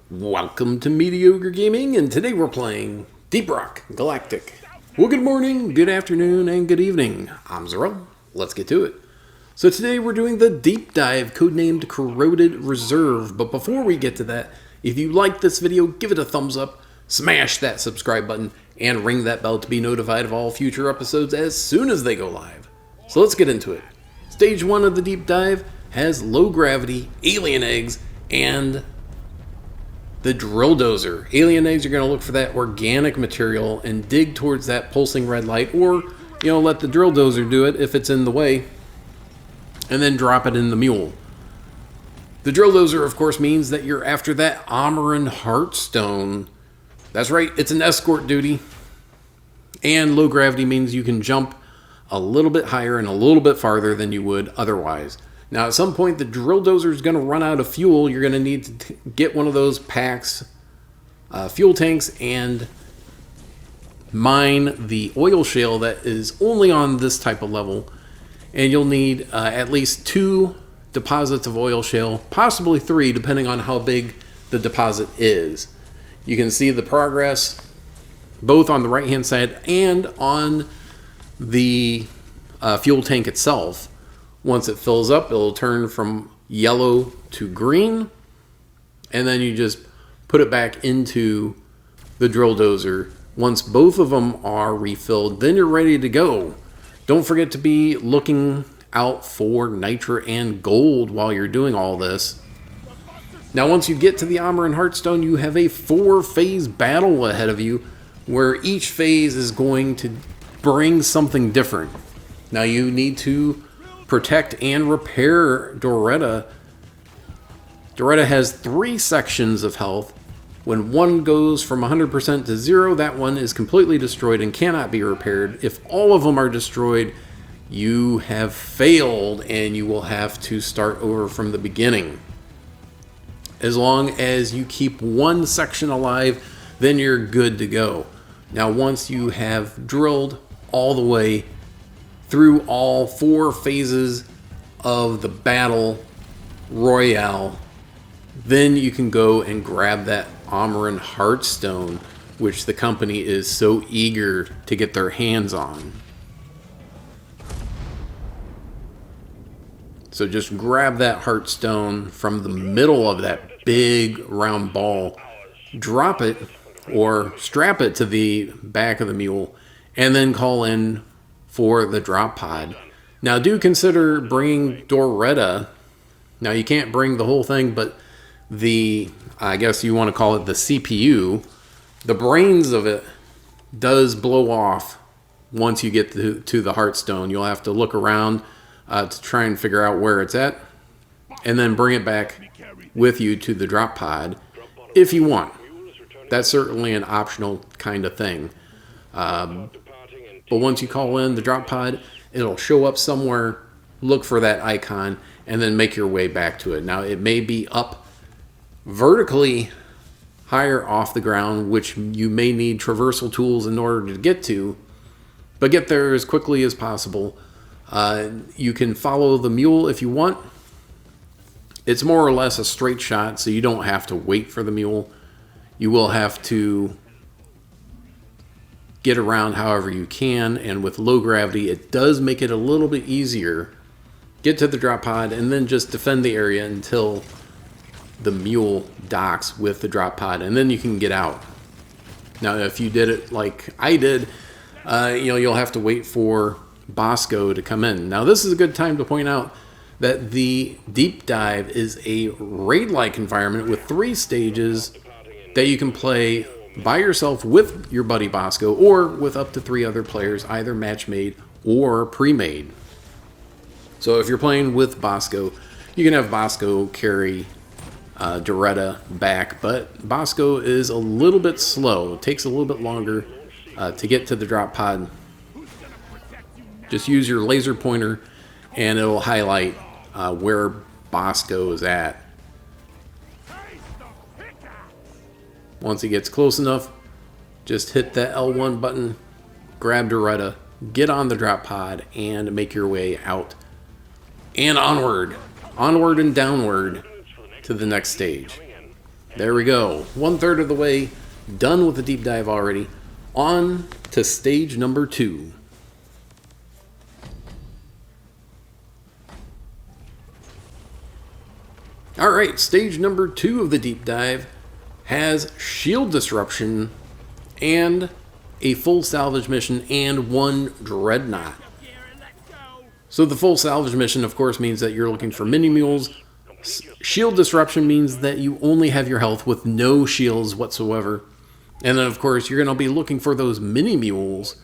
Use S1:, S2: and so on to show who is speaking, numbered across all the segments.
S1: Welcome to Mediocre Gaming, and today we're playing Deep Rock Galactic. Well, good morning, good afternoon, and good evening. I'm Zero. Let's get to it. So today we're doing the deep dive, codenamed Corroded Reserve. But before we get to that, if you like this video, give it a thumbs up, smash that subscribe button, and ring that bell to be notified of all future episodes as soon as they go live. So let's get into it. Stage 1 of the deep dive has low gravity, alien eggs, and the drill dozer. Alien eggs are going to look for that organic material and dig towards that pulsing red light, or, let the drill dozer do it if it's in the way, and then drop it in the mule. The drill dozer, of course, means that you're after that Amaran Heartstone. That's right, it's an escort duty. And low gravity means you can jump a little bit higher and a little bit farther than you would otherwise. Now, at some point, the drill dozer is going to run out of fuel. You're going to need to get one of those packs, fuel tanks, and mine the oil shale that is only on this type of level. And you'll need at least 2 deposits of oil shale, possibly 3, depending on how big the deposit is. You can see the progress both on the right-hand side and on the fuel tank itself. Once it fills up, it'll turn from yellow to green, and then you just put it back into the drill dozer. Once both of them are refilled, then you're ready to go. Don't forget to be looking out for nitra and gold while you're doing all this. Now, once you get to the Amaran Heartstone, you have a 4-phase battle ahead of you, where each phase is going to bring something different. Now, you need to protect and repair Doretta. Doretta has 3 sections of health. When one goes from 100% to 0, that one is completely destroyed and cannot be repaired. If all of them are destroyed, you have failed and you will have to start over from the beginning. As long as you keep one section alive, then you're good to go. Now, once you have drilled all the way through all 4 phases of the battle royale, then you can go and grab that Amaran Heartstone, which the company is so eager to get their hands on. So just grab that Heartstone from the middle of that big round ball, drop it or strap it to the back of the mule, and then call in for the drop pod. Now, do consider bringing Doretta. Now, you can't bring the whole thing, but I guess you want to call it the CPU, the brains of it does blow off once you get to the Heartstone. You'll have to look around to try and figure out where it's at, and then bring it back with you to the drop pod if you want. That's certainly an optional kind of thing. But once you call in the drop pod, it'll show up somewhere, look for that icon, and then make your way back to it. Now, it may be up vertically higher off the ground, which you may need traversal tools in order to get to, but get there as quickly as possible. You can follow the mule if you want. It's more or less a straight shot, so you don't have to wait for the mule. You will have to get around however you can, and with low gravity, it does make it a little bit easier. Get to the drop pod, and then just defend the area until the mule docks with the drop pod, and then you can get out. Now, if you did it like I did, you'll have to wait for Bosco to come in. Now, this is a good time to point out that the deep dive is a raid-like environment with 3 stages that you can play by yourself with your buddy Bosco, or with up to 3 other players, either match-made or pre-made. So if you're playing with Bosco, you can have Bosco carry Doretta back, but Bosco is a little bit slow. It takes a little bit longer to get to the drop pod. Just use your laser pointer and it'll highlight where Bosco is at. Once he gets close enough, just hit that L1 button, grab Doretta, get on the drop pod, and make your way out. And onward and downward to the next stage. There we go. 1/3 of the way done with the deep dive already. On to stage number 2. Alright, stage number 2 of the deep dive has shield disruption and a full salvage mission and 1 dreadnought. So the full salvage mission, of course, means that you're looking for mini mules. Shield disruption means that you only have your health with no shields whatsoever. And then, of course, you're going to be looking for those mini mules.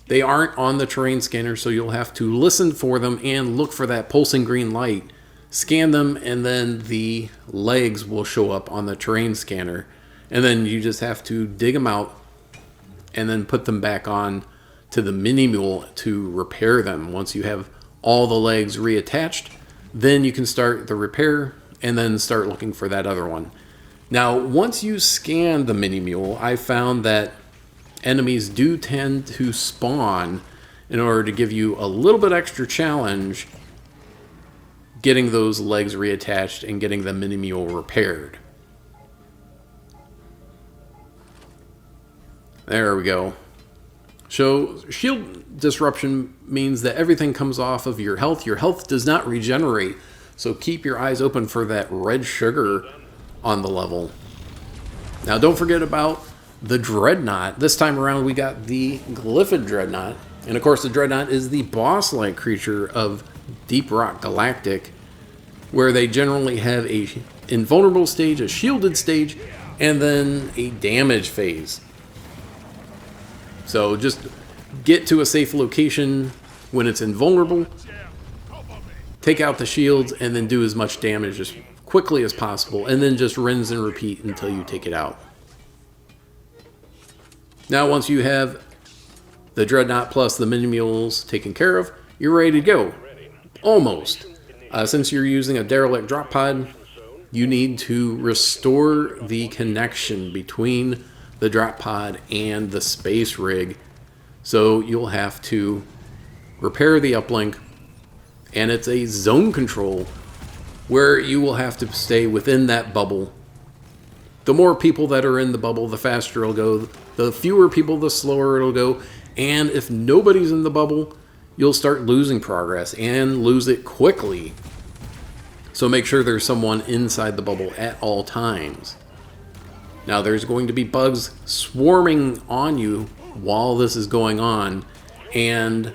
S1: They aren't on the terrain scanner, so you'll have to listen for them and look for that pulsing green light. Scan them, and then the legs will show up on the terrain scanner. And then you just have to dig them out and then put them back on to the mini mule to repair them. Once you have all the legs reattached, then you can start the repair and then start looking for that other one. Now, once you scan the mini mule, I found that enemies do tend to spawn in order to give you a little bit extra challenge getting those legs reattached and getting the mini mule repaired. There we go. So shield disruption means that everything comes off of your health. Your health does not regenerate, so keep your eyes open for that red sugar on the level. Now don't forget about the dreadnought. This time around we got the glyphid dreadnought, and of course the dreadnought is the boss-like creature of Deep Rock Galactic, where they generally have a invulnerable stage, a shielded stage, and then a damage phase. So just get to a safe location when it's invulnerable, take out the shields, and then do as much damage as quickly as possible, and then just rinse and repeat until you take it out. Now once you have the dreadnought plus the mini mules taken care of, you're ready to go. Almost. Since you're using a derelict drop pod, you need to restore the connection between the drop pod and the space rig. So you'll have to repair the uplink, and it's a zone control where you will have to stay within that bubble. The more people that are in the bubble, the faster it'll go. The fewer people, the slower it'll go. And if nobody's in the bubble, you'll start losing progress and lose it quickly. So make sure there's someone inside the bubble at all times. Now there's going to be bugs swarming on you while this is going on, and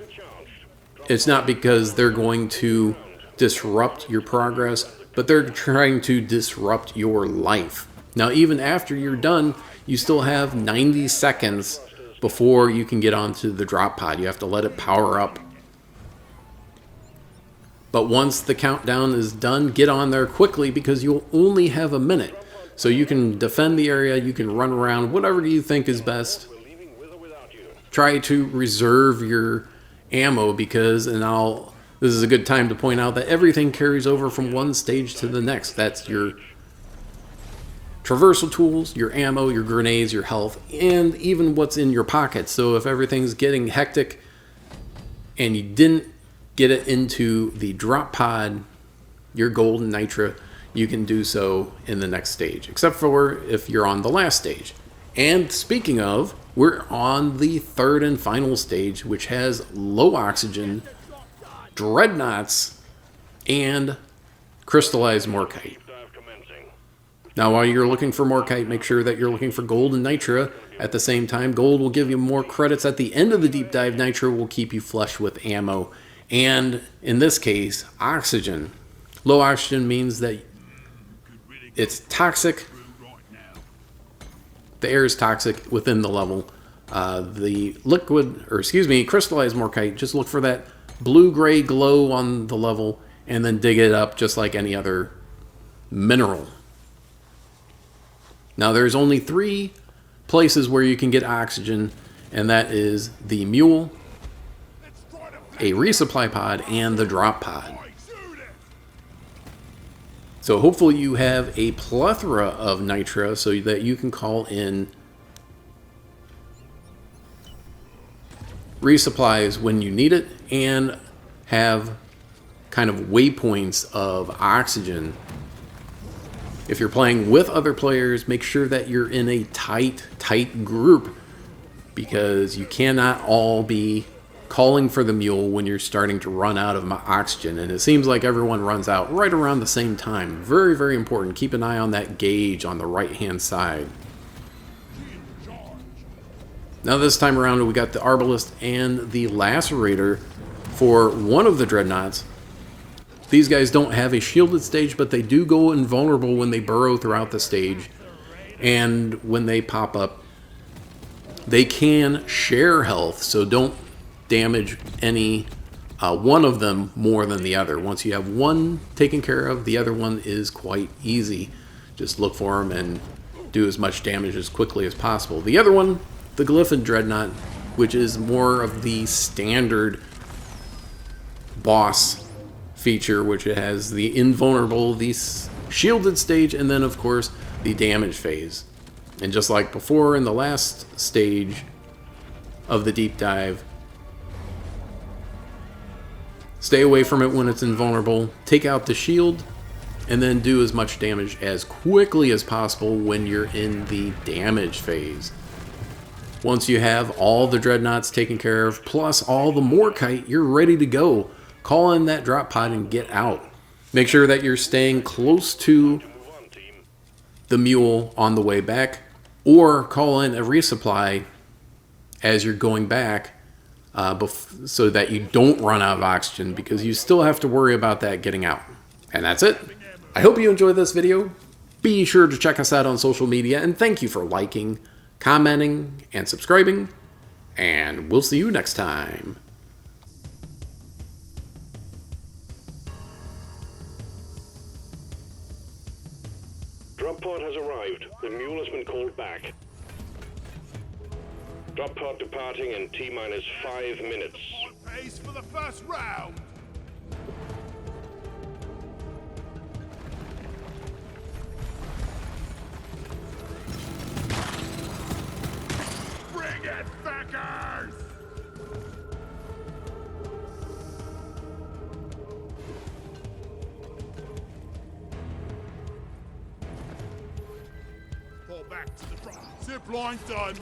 S1: it's not because they're going to disrupt your progress, but they're trying to disrupt your life. Now even after you're done, you still have 90 seconds before you can get onto the drop pod. You have to let it power up. But once the countdown is done, get on there quickly because you'll only have a minute. So you can defend the area, you can run around, whatever you think is best. Try to reserve your ammo because, this is a good time to point out that everything carries over from one stage to the next. That's your traversal tools, your ammo, your grenades, your health, and even what's in your pocket. So if everything's getting hectic and you didn't get it into the drop pod, your gold and nitra, you can do so in the next stage, except for if you're on the last stage. And speaking of, we're on the third and final stage, which has low oxygen, dreadnoughts, and crystallized morkite. Now while you're looking for morkite, make sure that you're looking for gold and nitra at the same time. Gold will give you more credits at the end of the deep dive. Nitra will keep you flush with ammo. And in this case, oxygen. Low oxygen means that it's toxic. The air is toxic within the level. The crystallized morkite, just look for that blue-gray glow on the level and then dig it up just like any other mineral. Now there's only 3 places where you can get oxygen, and that is the mule, a resupply pod, and the drop pod. So hopefully you have a plethora of nitra so that you can call in resupplies when you need it and have kind of waypoints of oxygen If you're playing with other players, make sure that you're in a tight group, because you cannot all be calling for the mule when you're starting to run out of oxygen. And it seems like everyone runs out right around the same time. Very, very important. Keep an eye on that gauge on the right-hand side. Now this time around, we got the Arbalist and the Lacerator for one of the Dreadnoughts. These guys don't have a shielded stage, but they do go invulnerable when they burrow throughout the stage. And when they pop up, they can share health, so don't damage any one of them more than the other. Once you have one taken care of, the other one is quite easy. Just look for them and do as much damage as quickly as possible. The other one, the Glyphid Dreadnought, which is more of the standard boss feature, which it has the invulnerable, the shielded stage, and then of course the damage phase. And just like before in the last stage of the deep dive, stay away from it when it's invulnerable, take out the shield, and then do as much damage as quickly as possible when you're in the damage phase. Once you have all the Dreadnoughts taken care of, plus all the Morkite, you're ready to go. Call in that drop pod and get out. Make sure that you're staying close to the mule on the way back, or call in a resupply as you're going back so that you don't run out of oxygen, because you still have to worry about that getting out. And that's it. I hope you enjoyed this video. Be sure to check us out on social media, and thank you for liking, commenting, and subscribing, and we'll see you next time.
S2: Drop pod has arrived. The mule has been called back. Drop pod departing in T-minus 5 minutes.
S3: On pace for the first round. Bring it, fuckers! Fall back to the front. Zip line done.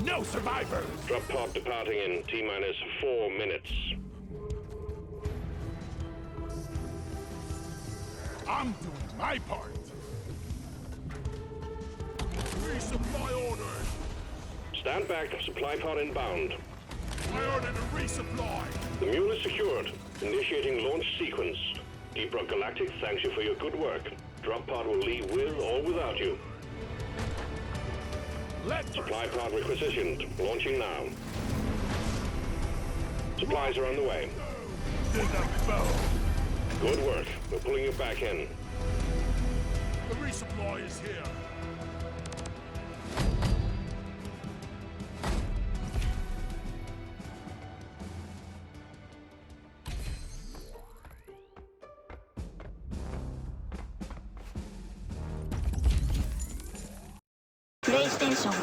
S3: No survivors!
S2: Drop pod departing in T-minus 4 minutes.
S3: I'm doing my part. Resupply ordered.
S2: Stand back. Supply pod inbound.
S3: I ordered a resupply.
S2: The mule is secured. Initiating launch sequence. Deep Rock Galactic thanks you for your good work. Drop pod will leave with or without you. Supply pod requisitioned. Launching now. Supplies are on the way.
S3: To the bow.
S2: Good work. We're pulling you back in.
S3: The resupply is here.
S4: PlayStation